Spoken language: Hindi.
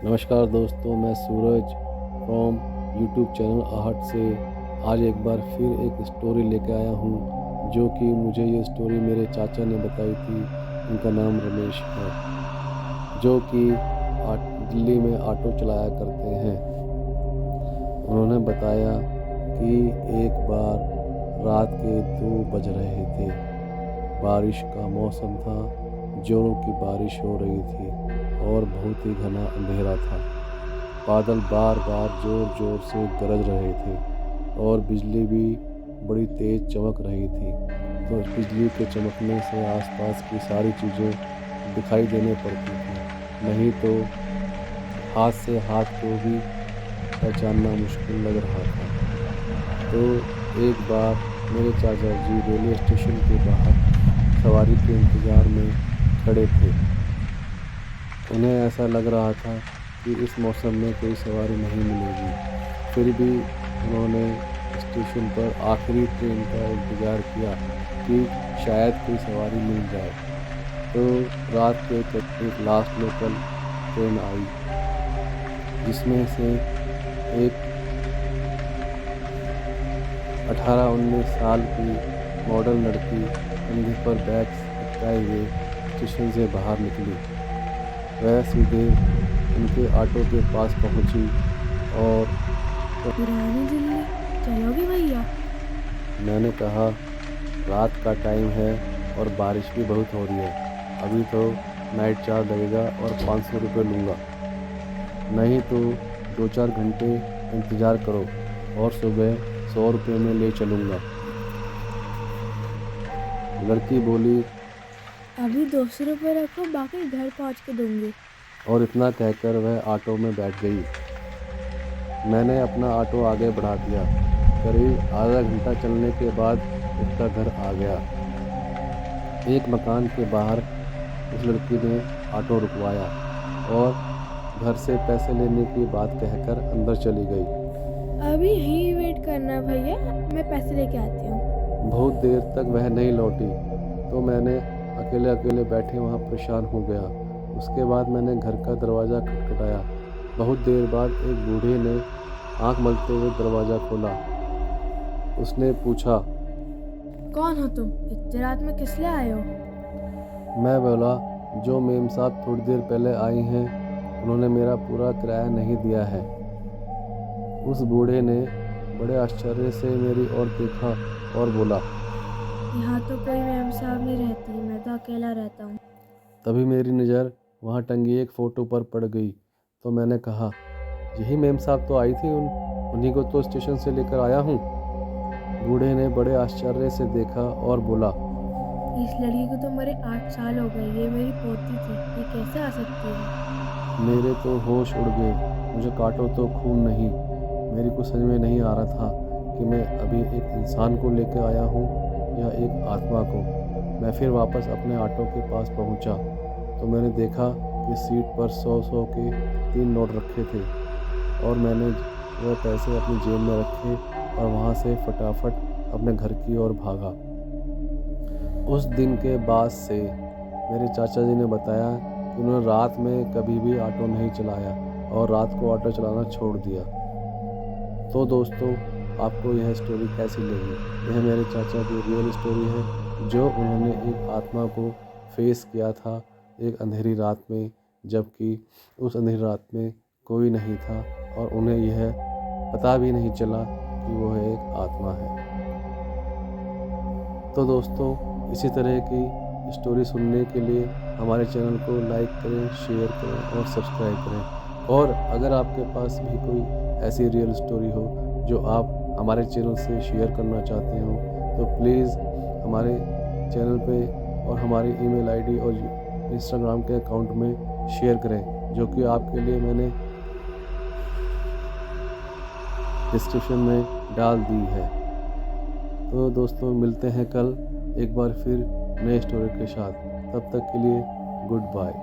नमस्कार दोस्तों, मैं सूरज फ्रॉम यूट्यूब चैनल आहट से आज एक बार फिर एक स्टोरी लेके आया हूँ, जो कि मुझे ये स्टोरी मेरे चाचा ने बताई थी। उनका नाम रमेश है, जो कि दिल्ली में ऑटो चलाया करते हैं। उन्होंने बताया कि एक बार रात के 2 बज रहे थे। बारिश का मौसम था, जोरों की बारिश हो रही थी और बहुत ही घना अंधेरा था। बादल बार बार ज़ोर ज़ोर से गरज रहे थे और बिजली भी बड़ी तेज़ चमक रही थी। तो बिजली के चमकने से आसपास की सारी चीज़ें दिखाई देने पड़ती थी, नहीं तो हाथ से हाथ को भी पहचानना मुश्किल लग रहा था। तो एक बार मेरे चाचा जी रेलवे स्टेशन के बाहर सवारी के इंतज़ार में खड़े थे। उन्हें ऐसा लग रहा था कि इस मौसम में कोई सवारी नहीं मिलेगी, फिर भी उन्होंने स्टेशन पर आखिरी ट्रेन का इंतज़ार किया कि शायद कोई सवारी मिल जाए। तो रात के एक लास्ट लोकल ट्रेन आई, जिसमें से एक 18-19 साल की मॉडल लड़की कंधे पर बैग लटकाए हुए स्टेशन से बाहर निकली। वह सीधे उनके ऑटो के पास पहुंची और पुरानी दिल्ली चलोगे भैया? मैंने कहा, रात का टाइम है और बारिश भी बहुत हो रही है, अभी तो नाइट चार्ज लगेगा और 500 रुपये लूँगा, नहीं तो 2-4 घंटे इंतज़ार करो और सुबह 100 रुपये में ले चलूँगा। लड़की बोली अभी 200 रुपये रखो, बाकी घर पहुंच के दूंगी। और इतना कहकर वह ऑटो में बैठ गई। मैंने अपना ऑटो आगे बढ़ा दिया। करीब आधा घंटा चलने के बाद उसका घर आ गया। एक मकान के बाहर उस लड़की ने ऑटो रुकवाया और घर से पैसे लेने की बात कहकर अंदर चली गई। अभी यहीं वेट करना भैया, मैं पैसे लेके आती हूँ। बहुत देर तक वह नहीं लौटी, तो मैंने अकेले अकेले बैठे वहाँ परेशान हो गया। उसके बाद मैंने घर का दरवाज़ा खटखटाया। बहुत देर बाद एक बूढ़े ने आंख मलते हुए दरवाज़ा खोला। उसने पूछा, कौन हो तुम? इतनी रात में किस लिए आए हो? मैं बोला, जो मेम साहब थोड़ी देर पहले आई हैं, उन्होंने मेरा पूरा किराया नहीं दिया है। उस बूढ़े ने बड़े आश्चर्य से मेरी ओर देखा और बोला। यहाँ तो कोई मैम साहब नहीं रहती, मैं तो अकेला रहता हूँ। तभी मेरी नज़र वहाँ टंगी एक फ़ोटो पर पड़ गई, तो मैंने कहा, यही मेम साहब तो आई थी, उन्हीं को तो स्टेशन से लेकर आया हूँ। बूढ़े ने बड़े आश्चर्य से देखा और बोला, इस लड़की को तो मेरे 8 साल हो गए, ये मेरी पोती थी, ये कैसे आ सकती है? मेरे तो होश उड़ गए। मुझे काटो तो खून नहीं। मेरी कुछ समझ में नहीं आ रहा था कि मैं अभी एक इंसान को लेकर आया हूँ या एक आत्मा को। मैं फिर वापस अपने ऑटो के पास पहुँचा, तो मैंने देखा कि सीट पर 100-100 के 3 नोट रखे थे और मैंने वह पैसे अपनी जेब में रखे और वहाँ से फटाफट अपने घर की ओर भागा। उस दिन के बाद से मेरे चाचा जी ने बताया कि उन्होंने रात में कभी भी ऑटो नहीं चलाया और रात को ऑटो चलाना छोड़ दिया। तो दोस्तों, आपको यह स्टोरी कैसी लगी? यह मेरे चाचा की रियल स्टोरी है, जो उन्होंने एक आत्मा को फेस किया था एक अंधेरी रात में, जबकि उस अंधेरी रात में कोई नहीं था और उन्हें यह पता भी नहीं चला कि वह एक आत्मा है। तो दोस्तों, इसी तरह की स्टोरी सुनने के लिए हमारे चैनल को लाइक करें, शेयर करें और सब्सक्राइब करें। और अगर आपके पास भी कोई ऐसी रियल स्टोरी हो जो आप हमारे चैनल से शेयर करना चाहते हो, तो प्लीज़ हमारे चैनल पे और हमारी ईमेल आईडी और इंस्टाग्राम के अकाउंट में शेयर करें, जो कि आपके लिए मैंने डिस्क्रिप्शन में डाल दी है। तो दोस्तों, मिलते हैं कल एक बार फिर नए स्टोरी के साथ। तब तक के लिए गुड बाय।